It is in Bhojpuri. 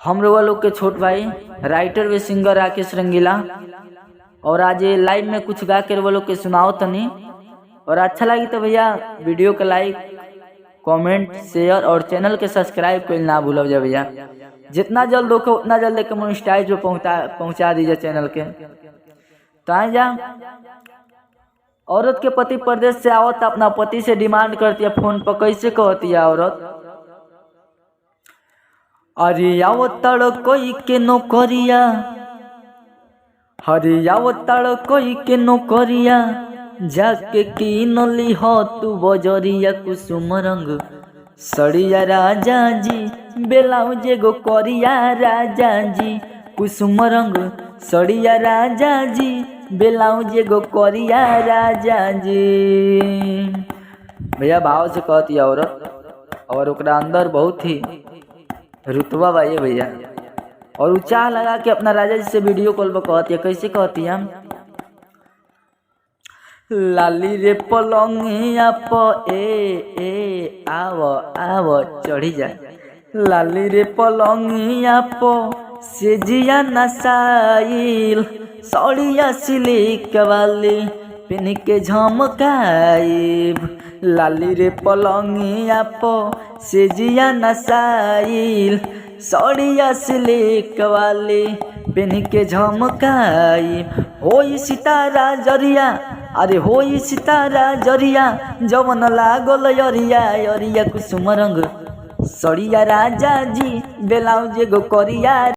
हम लोग के छोट भाई राइटर व सिंगर राकेश रंगीला। और आज ये लाइव में कुछ गा के वो लोग के सुनाओ तनी। और अच्छा लगी तो भैया वीडियो को लाइक कमेंट शेयर और चैनल के सब्सक्राइब कर ना भूलब जा भैया। जितना जल्द हो उतना जल्द लेकर मोनेटाइज जो पहुंचा दीजिए चैनल के। तो आए जा, औरत के पति प्रदेश से आवत अपना पति से डिमांड करती है फोन पर, कैसे कहती है औरत? अरे आवतड़ कोई के नौकरिया, हरे आवतड़ कोई के नौकरिया, जाके कीनली हो तू बजरिया कुसुम रंग सड़िया राजा जी, ब्लाउज एगो करिया राजा जी, कुसुम रंग सड़िया राजा जी, ब्लाउज एगो करिया राजा जी। भैया भाव से कहती है औरत और ओकरा अंदर बहुत ही रुतबा बा ये भैया। और उ चाह लगा के अपना राजा जी से वीडियो कॉल पर कहती है, कैसे कहती है? लाली रे पलंगिया प ए आव आव चढ़ी जाए, लाली रे पलंगिया प से जिया नसाइल, सड़िया सिलिक वाली पिन के झमकाइब, लाली रे पलंगिया प से जिया नसाइल, सड़िया सिलिक वाली पिन के झमकाइब। होई सितारा जरिया, अरे होई सितारा जरिया, जवन लागल अरिया अरिया कुसुम रंग सड़िया राजा जी, ब्लाउज एगो करिया।